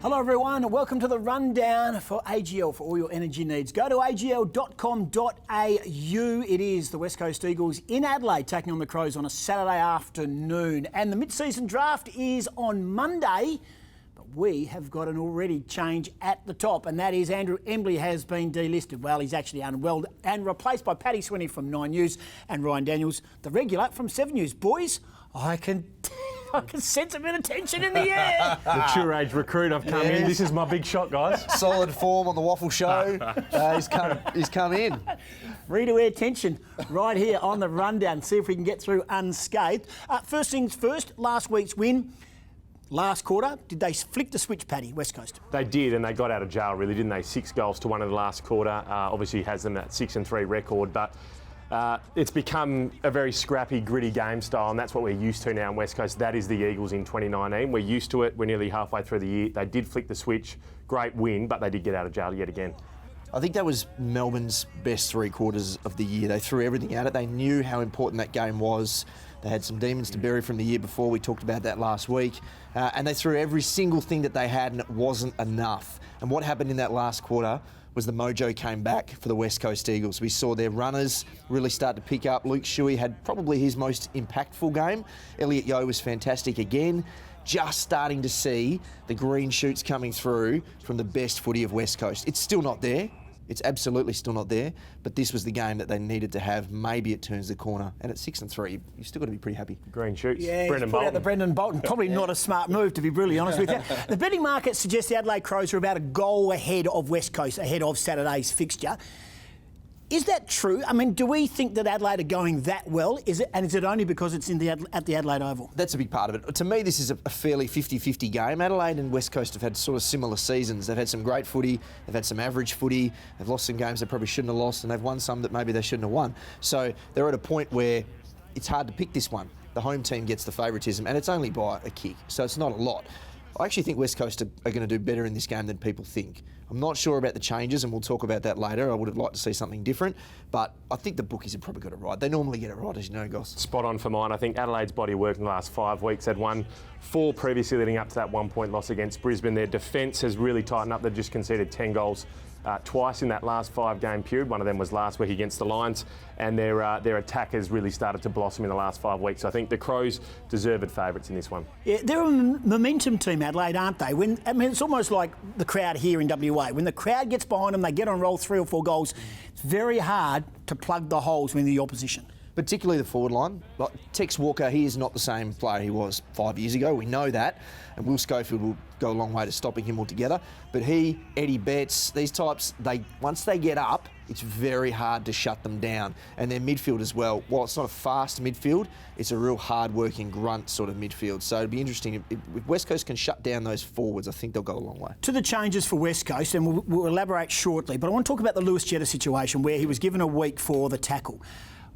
Hello everyone and welcome to the rundown for AGL for all your energy needs. Go to agl.com.au. It is the West Coast Eagles in Adelaide taking on the Crows on a Saturday afternoon. And the mid-season draft is on Monday, but we have got an already change at the top, and that is Andrew Embley has been delisted. Well, he's actually unwell and replaced by Paddy Sweeney from 9 News and Ryan Daniels, the regular from 7 News. Boys, I can sense a bit of tension in the air. The true age recruit, I've come in. This is my big shot, guys. Solid form on the waffle show. He's come in. Ready-to-air tension right here on the rundown. See if we can get through unscathed. First things first, last week's win. Last quarter, did they flick the switch, Paddy, West Coast? They did, and they got out of jail, really, didn't they? 6 goals to 1 in the last quarter. Obviously has them at 6-3 record, but it's become a very scrappy, gritty game style, and that's what we're used to now in West Coast. That is the Eagles in 2019. We're used to it. We're nearly halfway through the year. They did flick the switch. Great win, but they did get out of jail yet again. I think that was Melbourne's best 3 quarters of the year. They threw everything at it. They knew how important that game was. They had some demons to bury from the year before. We talked about that last week. And they threw every single thing that they had, and it wasn't enough. And what happened in that last quarter was the mojo came back for the West Coast Eagles. We saw their runners really start to pick up. Luke Shuey had probably his most impactful game. Elliot Yeo was fantastic again. Just starting to see the green shoots coming through from the best footy of West Coast. It's still not there. It's absolutely still not there, but this was the game that they needed to have. Maybe it turns the corner, and at 6-3, you've still got to be pretty happy. Green shoots. Yeah, Brendan Bolton. Out the Brendan Bolton. Probably not a smart move, to be brutally honest with you. The betting market suggests the Adelaide Crows are about a goal ahead of West Coast, ahead of Saturday's fixture. Is that true? I mean, do we think that Adelaide are going that well? Is it only because it's at the Adelaide Oval? That's a big part of it. To me, this is a fairly 50-50 game. Adelaide and West Coast have had sort of similar seasons. They've had some great footy, they've had some average footy, they've lost some games they probably shouldn't have lost, and they've won some that maybe they shouldn't have won. So they're at a point where it's hard to pick this one. The home team gets the favouritism, and it's only by a kick, so it's not a lot. I actually think West Coast are going to do better in this game than people think. I'm not sure about the changes, and we'll talk about that later. I would have liked to see something different, but I think the bookies have probably got it right. They normally get it right, as you know, Goss. Spot on for mine. I think Adelaide's body of work in the last 5 weeks. They'd won 4 previously leading up to that 1-point loss against Brisbane. Their defence has really tightened up. They've just conceded 10 goals twice in that last 5-game period. One of them was last week against the Lions, and their attack has really started to blossom in the last 5 weeks. So I think the Crows deserved favourites in this one. Yeah, they're a momentum team, Adelaide, aren't they? It's almost like the crowd here in WA. When the crowd gets behind them, they get on roll 3 or 4 goals. It's very hard to plug the holes when the opposition. Particularly the forward line. Like Tex Walker, he is not the same player he was 5 years ago. We know that. And Will Schofield will go a long way to stopping him altogether. But he, Eddie Betts, these types, once they get up, it's very hard to shut them down. And their midfield as well. While it's not a fast midfield, it's a real hard-working grunt sort of midfield. So it'd be interesting. If West Coast can shut down those forwards, I think they'll go a long way. To the changes for West Coast, and we'll elaborate shortly, but I want to talk about the Lewis Jetta situation where he was given a week for the tackle.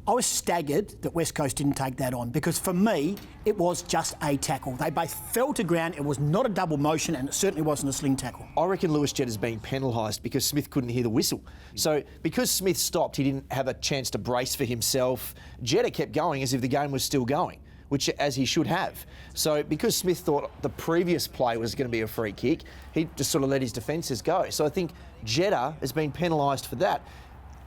I was staggered that West Coast didn't take that on because for me, it was just a tackle. They both fell to ground. It was not a double motion and it certainly wasn't a sling tackle. I reckon Lewis Jetta's being penalised because Smith couldn't hear the whistle. So because Smith stopped, he didn't have a chance to brace for himself. Jetta kept going as if the game was still going, which as he should have. So because Smith thought the previous play was going to be a free kick, he just sort of let his defences go. So I think Jetta has been penalised for that.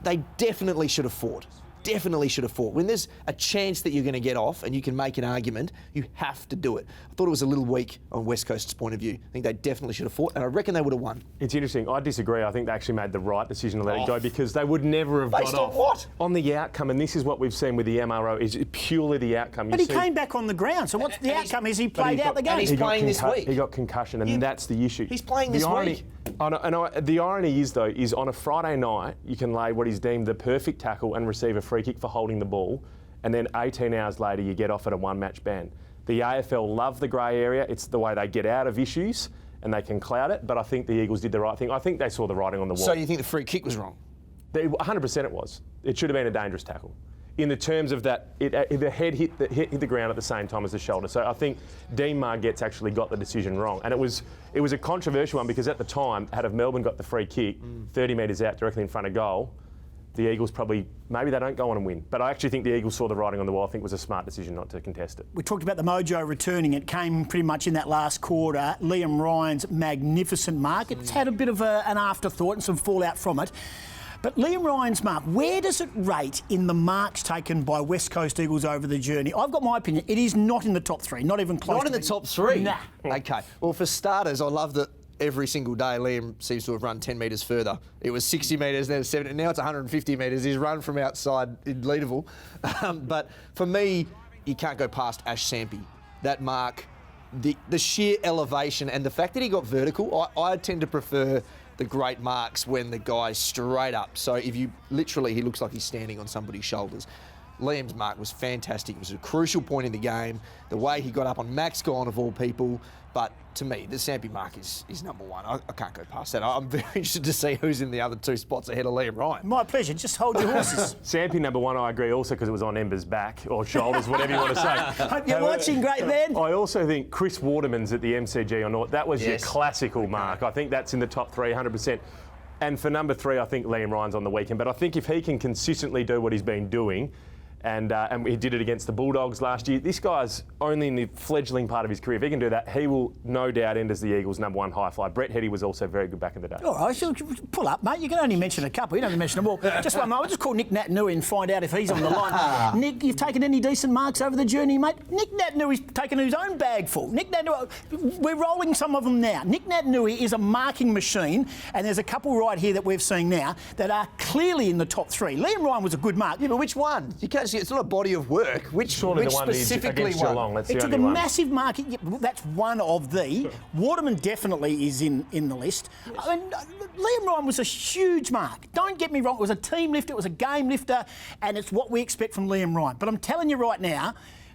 They definitely should have fought. Definitely should have fought. When there's a chance that you're going to get off and you can make an argument, you have to do it. I thought it was a little weak on West Coast's point of view. I think they definitely should have fought, and I reckon they would have won. It's interesting. I disagree. I think they actually made the right decision to let it go because they would never have Based got on off. What? On the outcome, and this is what we've seen with the MRO, is purely the outcome. But he came back on the ground, so what's the outcome is he played out the game. And he's playing this week. He got concussion, and that's the issue. He's playing this week. The irony is, though, is on a Friday night, you can lay what is deemed the perfect tackle and receive a free kick for holding the ball, and then 18 hours later you get off at a 1-match ban. The AFL love the grey area. It's the way they get out of issues and they can cloud it, but I think the Eagles did the right thing. I think they saw the writing on the wall. So you think the free kick was wrong? 100% it was. It should have been a dangerous tackle. In the terms of that, the head hit the ground at the same time as the shoulder. So I think Dean Margette's actually got the decision wrong. And it was a controversial one because at the time, had Melbourne got the free kick 30 metres out directly in front of goal, the Eagles probably, maybe they don't go on and win. But I actually think the Eagles saw the writing on the wall. I think it was a smart decision not to contest it. We talked about the mojo returning. It came pretty much in that last quarter. Liam Ryan's magnificent mark. It's had a bit of an afterthought and some fallout from it. But Liam Ryan's mark, where does it rate in the marks taken by West Coast Eagles over the journey? I've got my opinion. It is not in the top three, not even close. Not in the top three? Nah. Okay. Well, for starters, I love that every single day Liam seems to have run 10 metres further. It was 60 metres, then 70, now it's 150 metres. He's run from outside in Leederville. But for me, you can't go past Ash Sampi. That mark, the sheer elevation and the fact that he got vertical, I tend to prefer the great marks when the guy's straight up. So if you literally, he looks like he's standing on somebody's shoulders. Liam's mark was fantastic. It was a crucial point in the game. The way he got up on Max Gone of all people. But to me, the Sampi mark is number one. I can't go past that. I'm very interested to see who's in the other two spots ahead of Liam Ryan. My pleasure. Just hold your horses. Sampi number one, I agree also because it was on Ember's back or shoulders, whatever you want to say. Hope you're watching, great man. I also think Chris Waterman's at the MCG or not. That was your classical mark. I think that's in the top three, 100%. And for number three, I think Liam Ryan's on the weekend. But I think if he can consistently do what he's been doing, and he did it against the Bulldogs last year. This guy's only in the fledgling part of his career. If he can do that, he will no doubt end as the Eagles' number one high flyer. Brett Heady was also very good back in the day. All right, so pull up, mate. You can only mention a couple. You don't have to mention them all. Just one moment. I'll just call Nick Naitanui and find out if he's on the line. Nick, you've taken any decent marks over the journey, mate? Nick Naitanui's taken his own bag full. Nick Naitanui, we're rolling some of them now. Nick Naitanui is a marking machine, and there's a couple right here that we've seen now that are clearly in the top three. Liam Ryan was a good mark. Yeah, but which one? You can't see. It's not a body of work. Which specifically against Geelong? That's it the took only a one. massive mark. Yeah, that's one of the. Waterman definitely is in the list. I mean, Liam Ryan was a huge mark. Don't get me wrong. It was a team lifter. It was a game lifter, and it's what we expect from Liam Ryan. But I'm telling you right now,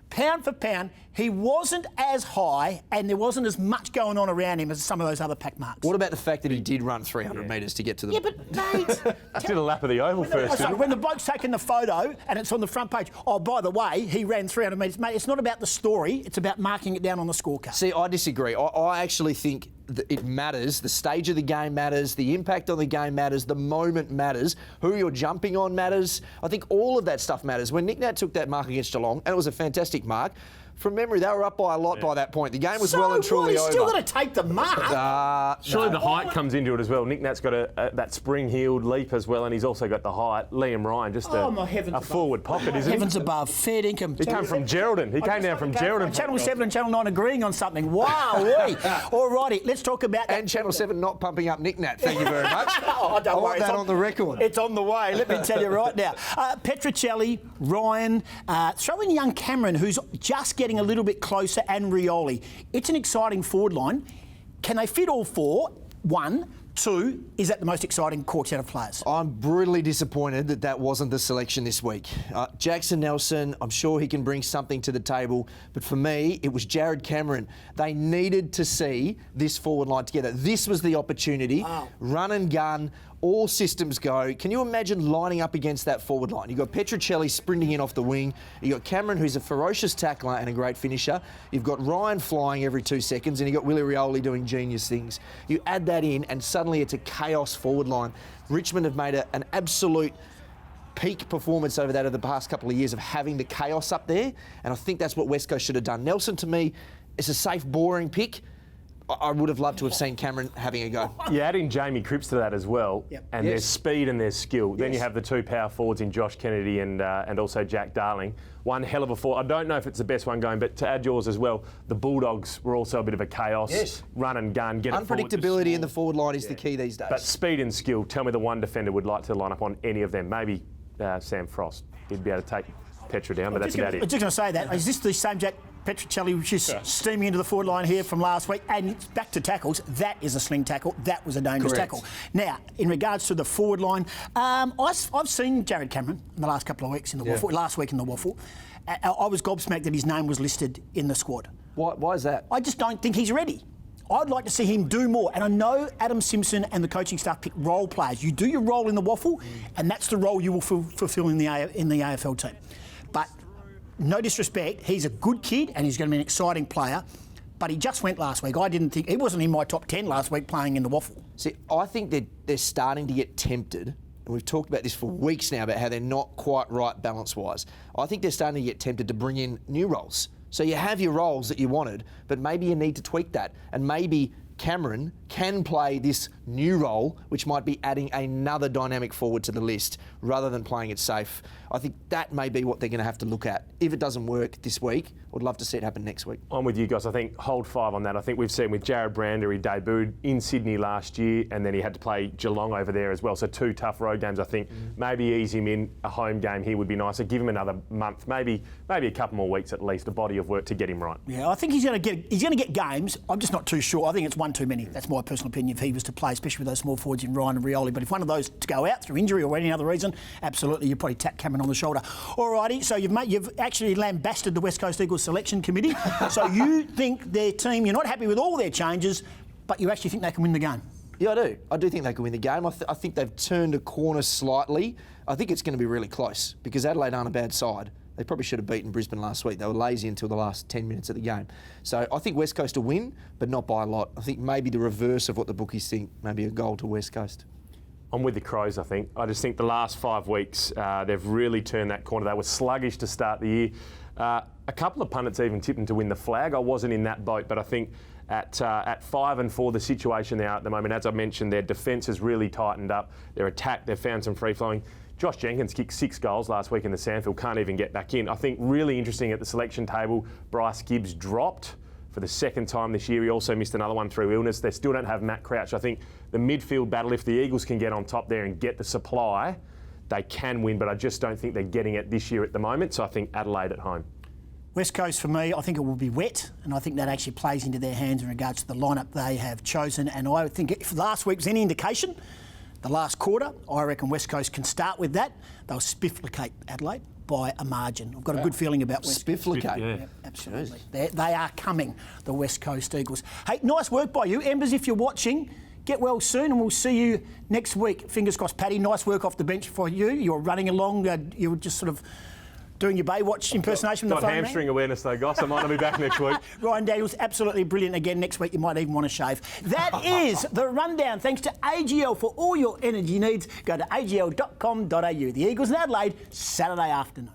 pound for pound, he wasn't as high and there wasn't as much going on around him as some of those other pack marks. What about the fact that he did run 300 metres to get to the... Yeah, but mate... Did a lap of the oval first. Sorry, when the bloke's taking the photo and it's on the front page, oh, by the way, he ran 300 metres. Mate, it's not about the story, it's about marking it down on the scorecard. See, I disagree. I actually think that it matters. The stage of the game matters. The impact on the game matters. The moment matters. Who you're jumping on matters. I think all of that stuff matters. When Nick Nat took that mark against Geelong, and it was a fantastic mark, from memory, they were up by a lot by that point. The game was well and truly over. He's still got to take the mark. Surely the height comes into it as well. Nick Nat's got that spring-heeled leap as well, and he's also got the height. Liam Ryan, just a forward pocket, isn't he? Heavens above, fair income. He came from Geraldton. He came down from Geraldton. Channel 7 and Channel 9 agreeing on something. Wow. All righty, let's talk about that. And Channel 7 not pumping up Nick Nat. Thank you very much. Don't I worry. want that on the record. It's on the way, let me tell you right now. Petrocelli, Ryan, throw in young Cameron, who's just getting a little bit closer, and Rioli. It's an exciting forward line. Can they fit all four? One. Two, is that the most exciting quartet of players? I'm brutally disappointed that wasn't the selection this week. Jackson Nelson, I'm sure he can bring something to the table, but for me, it was Jared Cameron. They needed to see this forward line together. This was the opportunity. Wow. Run and gun, all systems go. Can you imagine lining up against that forward line? You've got Petrocelli sprinting in off the wing. You've got Cameron, who's a ferocious tackler and a great finisher. You've got Ryan flying every 2 seconds, and you've got Willie Rioli doing genius things. You add that in, and suddenly it's a chaos forward line. Richmond have made an absolute peak performance over that of the past couple of years of having the chaos up there, and I think that's what West Coast should have done. Nelson, to me, is a safe, boring pick. I would have loved to have seen Cameron having a go. You add in Jamie Cripps to that as well, and there's speed and there's skill. Then you have the two power forwards in Josh Kennedy and also Jack Darling. One hell of a forward. I don't know if it's the best one going, but to add yours as well, the Bulldogs were also a bit of a chaos. Run and gun, get it forward. Unpredictability in the forward line is the key these days. But speed and skill, tell me the one defender would like to line up on any of them. Maybe Sam Frost. He'd be able to take Petra down, but that's about it. I'm just going to say that. Is this the same Jack Petrocelli, which is steaming into the forward line here from last week? And it's back to tackles. That is a sling tackle. That was a dangerous tackle. Now, in regards to the forward line, I've seen Jared Cameron in the last couple of weeks in the Waffle, last week in the Waffle. I was gobsmacked that his name was listed in the squad. Why is that? I just don't think he's ready. I'd like to see him do more. And I know Adam Simpson and the coaching staff pick role players. You do your role in the Waffle, and that's the role you will fulfil in the AFL team. But no disrespect, he's a good kid and he's going to be an exciting player. But he just went last week. I didn't think... He wasn't in my top 10 last week playing in the Waffle. See, I think they're starting to get tempted and we've talked about this for weeks now about how they're not quite right balance-wise. I think they're starting to get tempted to bring in new roles. So you have your roles that you wanted, but maybe you need to tweak that. And maybe Cameron can play this new role, which might be adding another dynamic forward to the list rather than playing it safe. I think that may be what they're going to have to look at. If it doesn't work this week, I'd love to see it happen next week. I'm with you guys. I think hold 5 on that. I think we've seen with Jared Brander, he debuted in Sydney last year and then he had to play Geelong over there as well. So 2 tough road games. I think maybe ease him in a home game here would be nicer. Give him another month, maybe a couple more weeks at least, a body of work to get him right. Yeah, I think he's going to get games. I'm just not too sure. I think it's one too many. That's my personal opinion if he was to play, especially with those small forwards in Ryan and Rioli. But if one of those to go out through injury or any other reason, absolutely, you'd probably tap Cameron on the shoulder. Alrighty, so you've actually lambasted the West Coast Eagles selection committee. So you think their team, you're not happy with all their changes, but you actually think they can win the game? Yeah, I do. I do think they can win the game. I think they've turned a corner slightly. I think it's going to be really close because Adelaide aren't a bad side. They probably should have beaten Brisbane last week. They were lazy until the last 10 minutes of the game. So I think West Coast will win, but not by a lot. I think maybe the reverse of what the bookies think, maybe a goal to West Coast. I'm with the Crows, I think. I just think the last 5 weeks, they've really turned that corner. They were sluggish to start the year. A couple of pundits even tipped them to win the flag. I wasn't in that boat, but I think at 5 and 4, the situation they are at the moment, as I mentioned, their defence has really tightened up. Their attack, they've found some free-flowing. Josh Jenkins kicked 6 goals last week in the Sandfield, can't even get back in. I think really interesting at the selection table, Bryce Gibbs dropped for the 2nd time this year. He also missed another one through illness. They still don't have Matt Crouch. I think the midfield battle, if the Eagles can get on top there and get the supply, they can win, but I just don't think they're getting it this year at the moment. So I think Adelaide at home. West Coast, for me, I think it will be wet, and I think that actually plays into their hands in regards to the lineup they have chosen. And I think if last week was any indication, the last quarter, I reckon West Coast can start with that. They'll spifflicate Adelaide by a margin. I've got a good feeling about West Coast. Spifflicate? Yeah. Yep, absolutely. They are coming, the West Coast Eagles. Hey, nice work by you. Embers, if you're watching, get well soon and we'll see you next week. Fingers crossed. Paddy, nice work off the bench for you. You're running along. You were just sort of doing your Baywatch impersonation from the Got phone. hamstring awareness though, Goss. I might not be back next week. Ryan Daniels, absolutely brilliant again. Next week you might even want to shave. That is the rundown. Thanks to AGL for all your energy needs. Go to agl.com.au. The Eagles in Adelaide, Saturday afternoon.